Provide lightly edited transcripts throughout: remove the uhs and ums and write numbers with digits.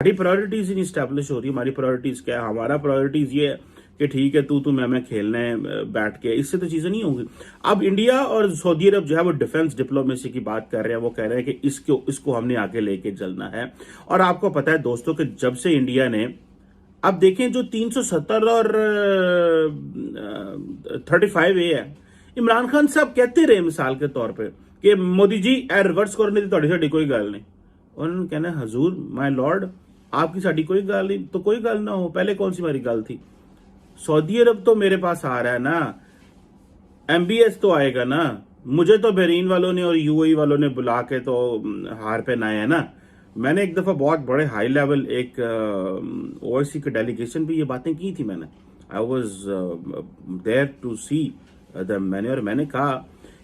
हमारी प्रायोरिटीज ही नहीं स्टैब्लिश हो रही। हमारी प्रायोरिटीज क्या है? हमारा प्रायोरिटीज ये है कि ठीक है तू मैं खेलना है बैठ के, इससे तो चीजें नहीं होंगी। अब इंडिया और सऊदी अरब जो है वो डिफेंस डिप्लोमेसी की बात कर रहे हैं। वो कह रहे हैं कि इसको हमने आगे लेके चलना है। और आपको पता है दोस्तों कि जब से इंडिया ने, अब देखें जो 370 और 35A है, इमरान खान साहब कहते रहे मिसाल के तौर पे कि मोदी जी ए रिवर्स करने की थोड़ी साड़ी कोई गल नहीं। उन्होंने कहना हजूर माय लॉर्ड आपकी साड़ी कोई गल नहीं तो कोई गल ना हो, पहले कौन सी हमारी गल थी? सऊदी अरब तो मेरे पास आ रहा है ना, MBS तो आएगा ना, मुझे तो बहरीन वालों ने और UAE वालों ने बुला के तो हार पहनाए है ना। मैंने एक दफा बहुत बड़े हाई लेवल एक OIC के डेलीगेशन पे ये बातें की थी मैंने। आई वॉज देयर टू सी मैंने, और मैंने कहा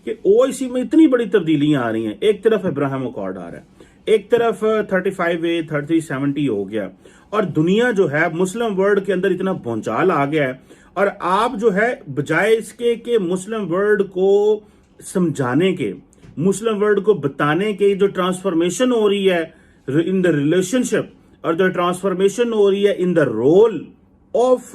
कि OIC में इतनी बड़ी तब्दीलियां आ रही हैं। एक तरफ इब्राहिम अकॉर्ड आ रहा है, एक तरफ 35A 3070 हो गया, और दुनिया जो है मुस्लिम वर्ल्ड के अंदर इतना भूचाल आ गया है। और आप जो है बजाय इसके कि मुस्लिम वर्ल्ड को समझाने के, मुस्लिम वर्ल्ड को बताने के, जो ट्रांसफॉर्मेशन हो रही है इन द रिलेशनशिप और जो ट्रांसफॉर्मेशन हो रही है इन द रोल ऑफ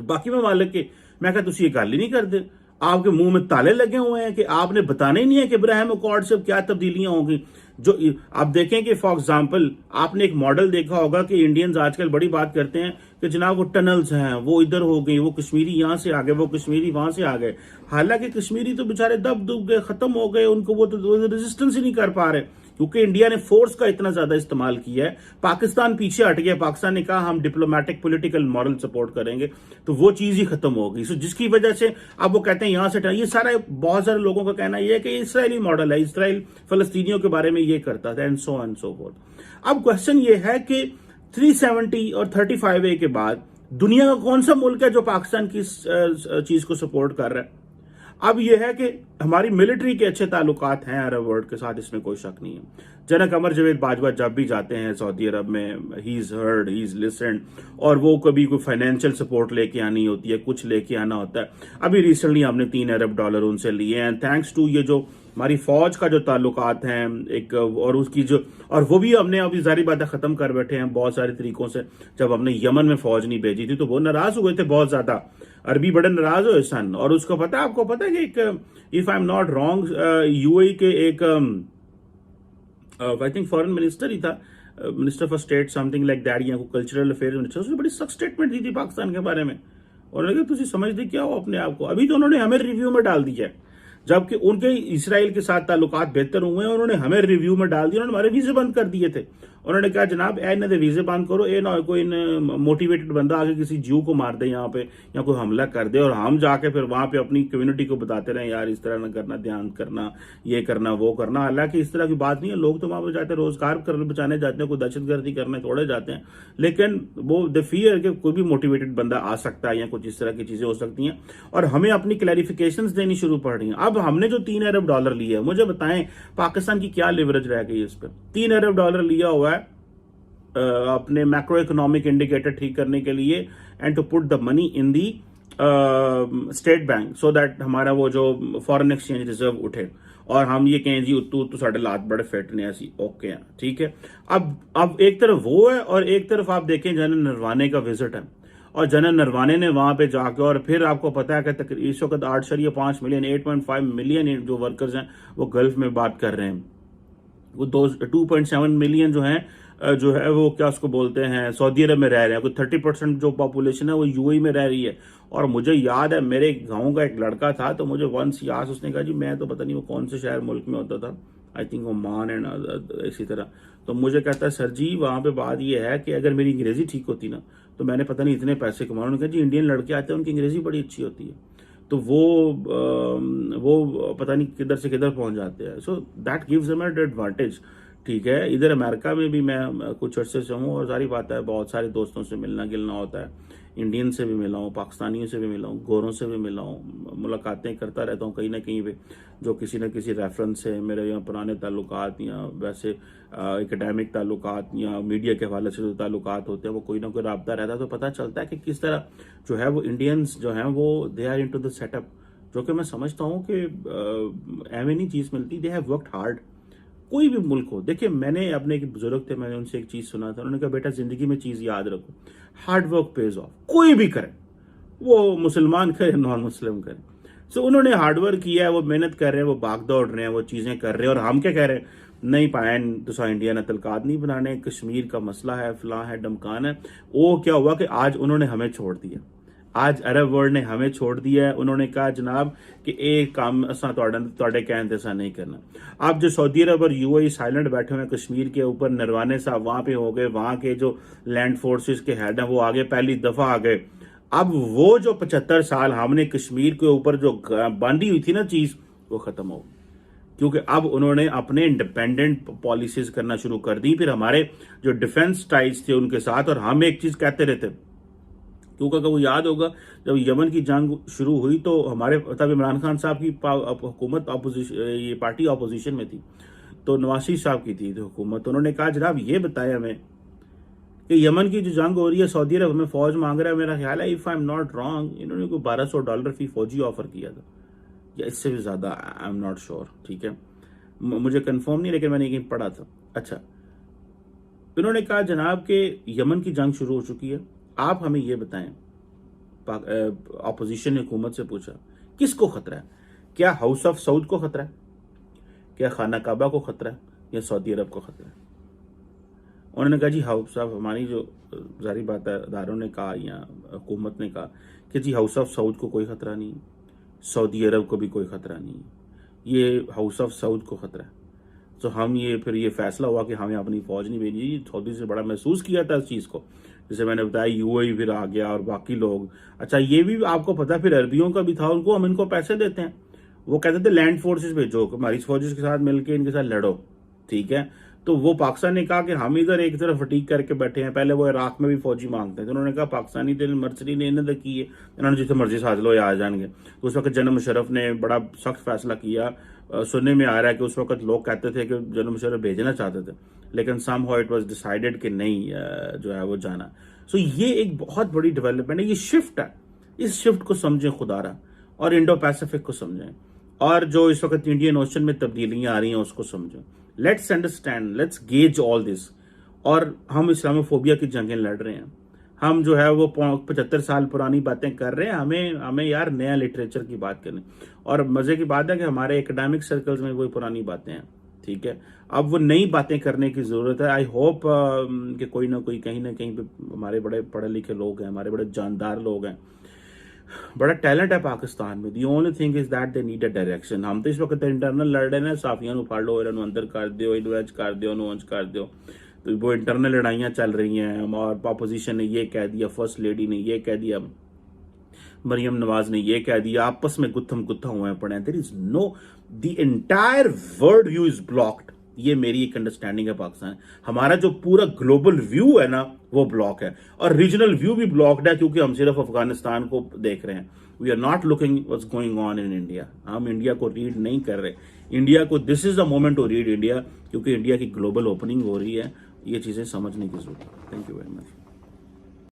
बाकी ममालिक के, मैं कहा तुम ये गल ही नहीं करते। आपके मुंह में ताले लगे हुए हैं कि आपने बताना ही नहीं है कि इब्राहिम अकॉर्ड से क्या तब्दीलियां होंगी। जो आप देखें कि फॉर एग्जांपल आपने एक मॉडल देखा होगा कि इंडियंस आजकल बड़ी बात करते हैं कि जनाब वो टनल्स हैं, वो इधर हो गई, वो कश्मीरी यहां से आ गए, वो कश्मीरी वहां से आ गए। हालांकि कश्मीरी तो बेचारे दब दुब गए, खत्म हो गए, उनको वो तो रेजिस्टेंस ही नहीं कर पा रहे क्योंकि इंडिया ने फोर्स का इतना ज्यादा इस्तेमाल किया है। पाकिस्तान पीछे हट गया, पाकिस्तान ने कहा हम डिप्लोमेटिक पॉलिटिकल मॉरल सपोर्ट करेंगे, तो वो चीज ही खत्म हो गई। सो जिसकी वजह से अब वो कहते हैं यहां से ये सारा, बहुत सारे लोगों का कहना यह है कि इसराइली मॉडल है, इसराइल फलस्तीनियों के बारे में ये करता था एंड सो फोर्थ। अब क्वेश्चन ये है कि 370 और 35A के बाद दुनिया का कौन सा मुल्क है जो पाकिस्तान की चीज को सपोर्ट कर रहा है? अब यह है कि हमारी मिलिट्री के अच्छे ताल्लुकात हैं अरब वर्ल्ड के साथ, इसमें कोई शक नहीं है। जनक अमर जवेद बाजवा जब भी जाते हैं सऊदी अरब में, he is heard, he is listened, और वो कभी कोई फाइनेंशियल सपोर्ट लेके आनी होती है, कुछ लेके आना होता है। अभी रिसेंटली हमने $3 अरब उनसे लिए हैं, थैंक्स टू ये जो हमारी फौज का जो ताल्लुकात हैं एक, और उसकी जो, और वो भी हमने अभी जारी बातें खत्म कर बैठे हैं बहुत सारे तरीकों से। जब हमने यमन में फौज नहीं भेजी थी तो वो नाराज हुए थे बहुत ज्यादा, अरबी बड़े नाराज हुए सन। और उसको पता है, आपको पता है कि एक, if I am not wrong, UAE के एक आई थिंक फॉरेन मिनिस्टर ही था, minister for state something like that, या कल्चरल अफेयर मिनिस्टर, उसने बड़ी सख्त स्टेटमेंट दी थी पाकिस्तान के बारे में। और उन्होंने कहा तुम समझते क्या हो अपने आप को? अभी तो उन्होंने हमें रिव्यू में डाल दिया है, जबकि उनके इसराइल के साथ ताल्लुकात बेहतर हुए हैं, उन्होंने हमें रिव्यू में डाल दिया, उन्होंने हमारे वीजे बंद कर दिए थे। उन्होंने कहा जनाब ए ना वीजे बंद करो, ए ना कोई मोटिवेटेड बंदा आके किसी जीव को मार दे यहाँ पे, या कोई हमला कर दे, और हम जाके फिर वहां पे अपनी कम्युनिटी को बताते रहे यार इस तरह ना करना, ध्यान करना, ये करना, वो करना। हालांकि इस तरह की बात नहीं है, लोग तो वहां पर जाते हैं रोजगार करने बचाने जाते हैं, कोई दहशतगर्दी करने थोड़े जाते हैं, लेकिन वो द फियर कि कोई भी मोटिवेटेड बंदा आ सकता है या कुछ इस तरह की चीजें हो सकती हैं। और हमें अपनी क्लैरिफिकेशंस देनी शुरू पड़ रही हैं। अब हमने जो $3 अरब लिया है, मुझे बताएं पाकिस्तान की क्या लिवरेज रह गई इस पर? $3 अरब लिया हुआ है अपने मैक्रो इकोनॉमिक इंडिकेटर ठीक करने के लिए, and to put the money in the State Bank so that हमारा वो जो फॉरेन एक्सचेंज रिजर्व उठे, और हम ये कहें जी तू साढ़े लात बड़े फिट ने ऐसी ओके हैं, ठीक है। अब एक तरफ वो है, और एक तरफ आप देखें जनरल नरवाने का विजिट है, और जनरल नरवाने ने वहां पे जाके, और फिर आपको पता है कि इस वक्त 8.5 मिलियन 8.5 मिलियन जो वर्कर्स हैं वो गल्फ में बात कर रहे हैं। वो 2.7 मिलियन जो है वो क्या उसको बोलते हैं सऊदी अरब में रह रहे हैं। कोई 30% जो पॉपुलेशन है वो UAE में रह रही है। और मुझे याद है मेरे गांव का एक लड़का था, तो मुझे वंस याद, उसने कहा जी मैं तो पता नहीं वो कौन से शहर मुल्क में होता था, आई थिंक ओमान एंड इसी तरह। तो मुझे कहता है सर जी वहां पे बात ये है कि अगर मेरी अंग्रेजी ठीक होती ना तो मैंने पता नहीं इतने पैसे कमाए। उन्होंने कहा जी इंडियन लड़के आते हैं उनकी अंग्रेजी बड़ी अच्छी होती है, तो वो पता नहीं किधर से किधर पहुंच जाते हैं। So that gives them an advantage, ठीक है। इधर अमेरिका में भी मैं कुछ अर्से से हूँ, और सारी बात है बहुत सारे दोस्तों से मिलना गिलना होता है, इंडियन से भी मिला हूँ, पाकिस्तानियों से भी मिला हूँ, गोरों से भी मिला हूँ, मुलाकातें करता रहता हूँ कहीं ना कहीं पे, जो किसी न किसी रेफरेंस से मेरे यहाँ पुराने ताल्लुकात या वैसे एकेडमिक ताल्लुकात या मीडिया के हवाले से जो ताल्लुकात होते हैं वो कोई ना कोई राब्ता रहता है। तो पता चलता है कि किस तरह जो है वो इंडियंस जो हैं वो they are into the setup, जो कि मैं समझता हूँ कि एम नहीं चीज़ मिलती, दे हैव वर्कड हार्ड। कोई भी मुल्क हो, देखिए मैंने अपने एक बुजुर्ग थे, मैंने उनसे एक चीज सुना था, उन्होंने कहा बेटा जिंदगी में चीज याद रखो, हार्ड वर्क पेज ऑफ। कोई भी करे, वो मुसलमान करे नॉन मुस्लिम करे, सो उन्होंने हार्डवर्क किया है, वो मेहनत कर रहे हैं, वो भाग दौड़ रहे हैं, वो चीजें कर रहे हैं। और हम क्या कह रहे हैं, नहीं पायन तुसा इंडिया ने तलकात नहीं बनाने, कश्मीर का मसला है, फलां है, डमकान है। वो क्या हुआ कि आज उन्होंने हमें छोड़ दिया, आज अरब वर्ल्ड ने हमें छोड़ दिया है। उन्होंने कहा जनाब कि एक काम असा तुहाडे कहने ते ऐसा नहीं करना। आप जो सऊदी अरब और यूएई साइलेंट बैठे हुए हैं कश्मीर के ऊपर, नरवाने साहब वहां पे हो गए, वहां के जो लैंड फोर्सेस के हेड हैं वो आगे पहली दफा आ गए। अब वो जो 75 साल हमने कश्मीर के ऊपर जो बांधी हुई थी ना चीज, वो खत्म हो, क्योंकि अब उन्होंने अपने इंडिपेंडेंट पॉलिसीज करना शुरू कर दी। फिर हमारे जो डिफेंस टाइज थे उनके साथ, और हम एक चीज कहते रहते, क्योंकि अगर वो याद होगा जब यमन की जंग शुरू हुई तो हमारे तब इमरान खान साहब की हुकूमत अपोजिशन, ये पार्टी अपोजिशन में थी, तो नवाज शरीफ साहब की थी हुकूमत। तो उन्होंने कहा जनाब ये बताया हमें कि यमन की जो जंग हो रही है, सऊदी अरब हमें फौज मांग रहा है, मेरा ख्याल है if I am not wrong इन्होंने कोई $1200 फी फौजी ऑफर किया था, या इससे भी ज्यादा, आई एम नॉट श्योर, ठीक है, मुझे कंफर्म नहीं, लेकिन मैंने कहीं पढ़ा था। अच्छा, इन्होंने कहा जनाब के यमन की जंग शुरू हो चुकी है, आप हमें ये बताएं, अपोजिशन ने हुकूमत से पूछा किसको खतरा है, क्या हाउस ऑफ सऊद को खतरा है, क्या खाना काबा को खतरा है, या सऊदी अरब को खतरा है। उन्होंने कहा जी हाउस साहब, हमारी जो जारी बात है, अदारों ने कहा या हुकूमत ने कहा कि जी हाउस ऑफ सऊद को कोई खतरा नहीं, सऊदी अरब को भी कोई खतरा नहीं, ये हाउस ऑफ सऊद को खतरा है। तो हम ये फिर ये फैसला हुआ कि हमें अपनी फौज नहीं भेजी। सऊदी से बड़ा महसूस किया था इस चीज़ को, जैसे मैंने बताया यूएई फिर आ गया और बाकी लोग। अच्छा, ये भी आपको पता फिर अरबियों का भी था, उनको हम इनको पैसे देते हैं, वो कहते थे लैंड फोर्सेस भेजो, हमारी फौजेस के साथ मिलकर इनके साथ लड़ो, ठीक है। तो वो पाकिस्तान ने कहा कि हम इधर एक तरफ फटीक करके बैठे हैं, पहले वो इराक में भी फौजी मांगते हैं, तो उन्होंने कहा पाकिस्तानी दिल मर्सरी ने इन्हें की है, इन्होंने जितने मर्जी साथ लो या आ जाएंगे। तो उस वक्त जनरल मुशर्रफ ने बड़ा सख्त फैसला किया। सुनने में आ रहा है कि उस वक्त लोग कहते थे कि जनरल मुशर्रफ भेजना चाहते थे, लेकिन समहाउ इट वाज डिसाइडेड कि नहीं जो है वो जाना। सो ये एक बहुत बड़ी डेवलपमेंट है, ये शिफ्ट है, इस शिफ्ट को समझें खुदारा, और इंडो पैसिफिक को समझें, और जो इस वक्त इंडियन ओशन में तब्दीलियां आ रही हैं उसको समझें। Let's understand, let's gaze all this. और हम इस्लामोफोबिया की जंगें लड़ रहे हैं, हम जो है वो 75 साल पुरानी बातें कर रहे हैं, हमें यार नया लिटरेचर की बात करनी। और मजे की बात है कि हमारे एकेडमिक सर्कल्स में वही पुरानी बातें हैं, ठीक है। अब वो नई बातें करने की जरूरत है। आई होप कि कोई ना कोई कहीं ना कहीं पे हमारे बड़े पढ़े लिखे लोग हैं, हमारे बड़े जानदार लोग हैं, बड़ा टैलेंट है पाकिस्तान में। The only thing is that they need a direction. हम तो इस वक्त इंटरनल लड़ रहे हैं, साफियां फाड़ लो, इन्होंने अंदर कर दो, इनवेज कर दो, नोच कर दो, तो वो इंटरनल लड़ाइयां चल रही हैं। और अपोजिशन ने ये कह दिया, फर्स्ट लेडी ने ये कह दिया, मरियम नवाज ने ये कह दिया, आपस में गुत्थम गुत्था हुए पड़े हैं। There is no, the entire world view is blocked. ये मेरी एक अंडरस्टैंडिंग है पाकिस्तान, हमारा जो पूरा ग्लोबल व्यू है ना वो ब्लॉक है, और रीजनल व्यू भी ब्लॉक्ड है, क्योंकि हम सिर्फ अफगानिस्तान को देख रहे हैं। We are not looking what's going on in India. हम इंडिया को रीड नहीं कर रहे। इंडिया को, this is the moment to read India, क्योंकि इंडिया की ग्लोबल ओपनिंग हो रही है। ये चीजें समझने की जरूरत है। Thank you very much.